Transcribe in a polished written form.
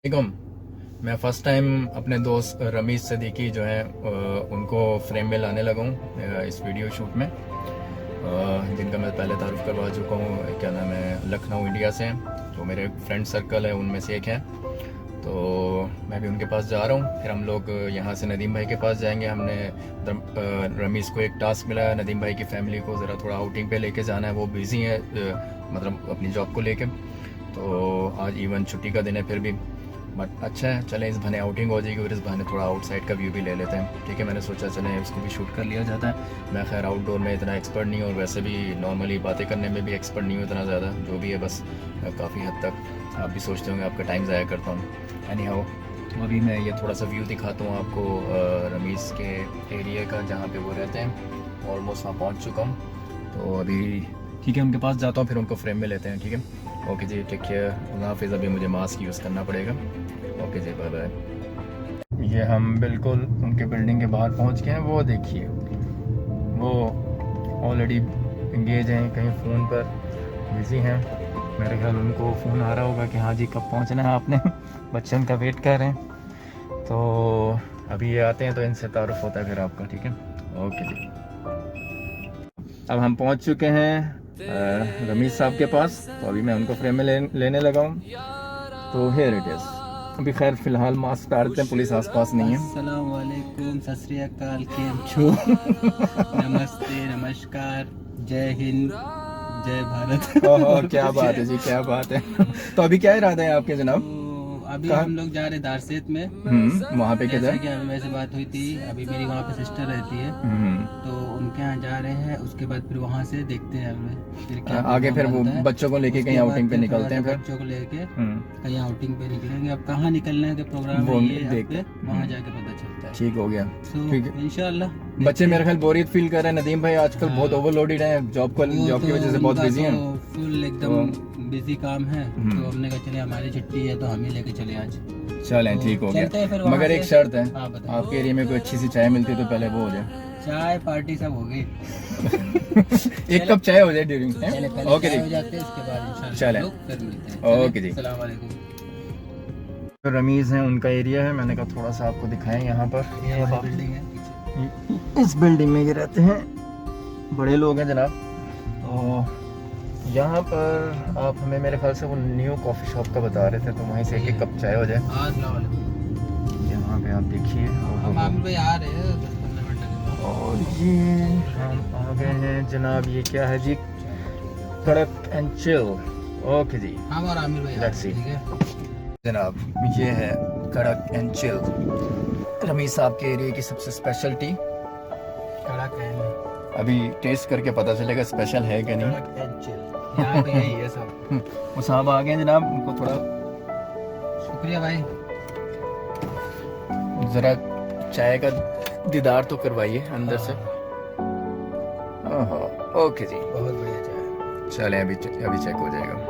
वालेकुम। मैं first time अपने दोस्त रमीज़ सदीकी जो है उनको फ्रेम में लाने लगा हूँ इस वीडियो शूट में, जिनका मैं पहले तारुफ़ करवा चुका हूँ। क्या नाम है, लखनऊ इंडिया से हैं, तो मेरे फ्रेंड सर्कल है उनमें से एक है। तो मैं भी उनके पास जा रहा हूँ, फिर हम लोग यहाँ से नदीम भाई के पास जाएंगे। हमने रमीज़ को एक टास्क मिला है, नदीम भाई की फ़ैमिली को ज़रा थोड़ा आउटिंग पे लेके जाना है। वो बिज़ी है मतलब अपनी जॉब को लेके, तो आज इवन छुट्टी का दिन है फिर भी। बट अच्छा है, चलें इस बहाने आउटिंग हो जाएगी और इस बहाने थोड़ा आउटसाइड का व्यू भी ले लेते हैं। ठीक है, मैंने सोचा चलें उसको भी शूट कर लिया जाता है। मैं खैर आउटडोर में इतना एक्सपर्ट नहीं हूँ और वैसे भी नॉर्मली बातें करने में भी एक्सपर्ट नहीं हूँ इतना ज़्यादा, जो भी है बस काफ़ी हद तक आप भी सोचते होंगे आपका टाइम ज़ाया करता हूँ। एनी हाउ, तो अभी मैं ये थोड़ा सा व्यू दिखाता हूँ आपको रमीज़ के एरिया का जहाँ पे वो रहते हैं। ऑलमोस्ट वहाँ पहुँच चुका हूँ, तो अभी ठीक है उनके पास जाता हूँ, फिर उनको फ्रेम में लेते हैं। ठीक है, ओके जी, टेक केयर, अल्लाह हाफिज़। अभी मुझे मास्क यूज़ करना पड़ेगा। ओके जी, बाय बाय। ये हम बिल्कुल उनके बिल्डिंग के बाहर पहुँच गए हैं। वो देखिए, वो ऑलरेडी इंगेज हैं, कहीं फ़ोन पर बिज़ी हैं। मेरे ख्याल उनको फ़ोन आ रहा होगा कि हाँ जी कब पहुँचना है आपने बच्चे उनका वेट कर रहे हैं। तो अभी ये आते हैं तो इनसे तारुफ होता है फिर आपका। ठीक है, ओके जी। अब हम पहुंच चुके हैं रमीज़ साहब के पास, तो अभी मैं उनको फ्रेम में लेने लगा हूँ। तो हियर इट इज़। अभी खैर फ़िलहाल मास्क डालते हैं, पुलिस आसपास नहीं है। अस्सलाम वालेकुम, सत श्री अकाल, केम छो? नमस्ते, नमस्कार, जय हिंद, जय भारत। ओह और क्या कुछ बात है जी, क्या बात है। तो अभी क्या इरादा है आपके जनाब? तो अभी कहाँ? हम लोग जा रहे हैं दारसेत में। वहाँ पे जैसा किधर? कि अभी वैसे बात हुई थी, अभी मेरी वहाँ पे सिस्टर रहती है, हम्म, तो उनके यहाँ जा रहे हैं। उसके बाद फिर वहाँ से देखते हैं हमें फिर क्या आगे प्रोग्राम फिर वो बनता है। बच्चों को लेके कहीं उसके बाद आउटिंग पे फिर थोड़ा निकलते सा हैं फिर। बच्चों को लेके हम्म, कहीं आउटिंग पे निकलेंगे। अब कहाँ निकलने के प्रोग्राम वो है ये अब देख, पे वहाँ जाके पता चलता है। ठीक हो गया। तो ठीक है, इंशाल्लाह बच्चे देखते मेरे हैं। ख्याल बोरियत फील कर रहे हैं। नदीम भाई आजकल बहुत हाँ, ओवरलोडेड हैं, जॉब वो की तो वजह से बहुत उनका बिजी तो हैं। फुल तो एकदम बिजी काम है, तो हमने कहा चले हमारी छुट्टी है तो हम ही लेके चले आज। चलें, तो ठीक हो चलते हैं फिर गया, वहाँ मगर से। एक शर्त है, हाँ बताइए। आपके एरिया में कोई अच्छी सी चाय मिलती तो पहले वो हो जाए। चाय पार्टी सब हो गई। एक कप चाय हो जाए ड्यूरिंग। चले पहले ओके चाय हो जी, जाते हैं, उसके बाद इंशाल्लाह चलें, हम लोग फिर मिलते हैं। ओके जी। अस्सलाम वालेकुम। तो रमीज़ हैं, उनका एरिया है, मैंने कहा थोड़ा सा आपको दिखाएं यहाँ पर। ये हमारी बिल्डिंग है पीछे। इस बिल्डिंग में ये रहते हैं, बड़े लोग हैं जनाब। तो यहाँ पर आप हमें, मेरे ख्याल से वो न्यू कॉफ़ी शॉप का बता रहे थे, तो वहीं से एक कप चाय हो जाए। अस्सलाम वालेकुम। यहाँ पे आप देखिए, हम आमिर भाई आ रहे हैं 10-15 मिनट लगेगा। और ये हम आ गए हैं जनाब। ये क्या है जी? कड़क एंड चिल। ओके जी, हम और आमिर भाई आ रहे लेट्स सी हैं, ठीक है। जनाब। ये है कड़क एंड चिल, रमीज़ साहब के एरिया की सबसे स्पेशलिटी। कड़क है, अभी टेस्ट करके पता चलेगा स्पेशल है कि नहीं। कड़क एंड चिल, यहाँ पे यही है सब। वो साहब आ गए हैं जनाब, उनको थोड़ा शुक्रिया भाई। ज़रा चाय का दीदार तो करवाइए अंदर से। ओहो, ओके जी, बहुत बढ़िया चाय। चलें अभी चेक हो जाएगा।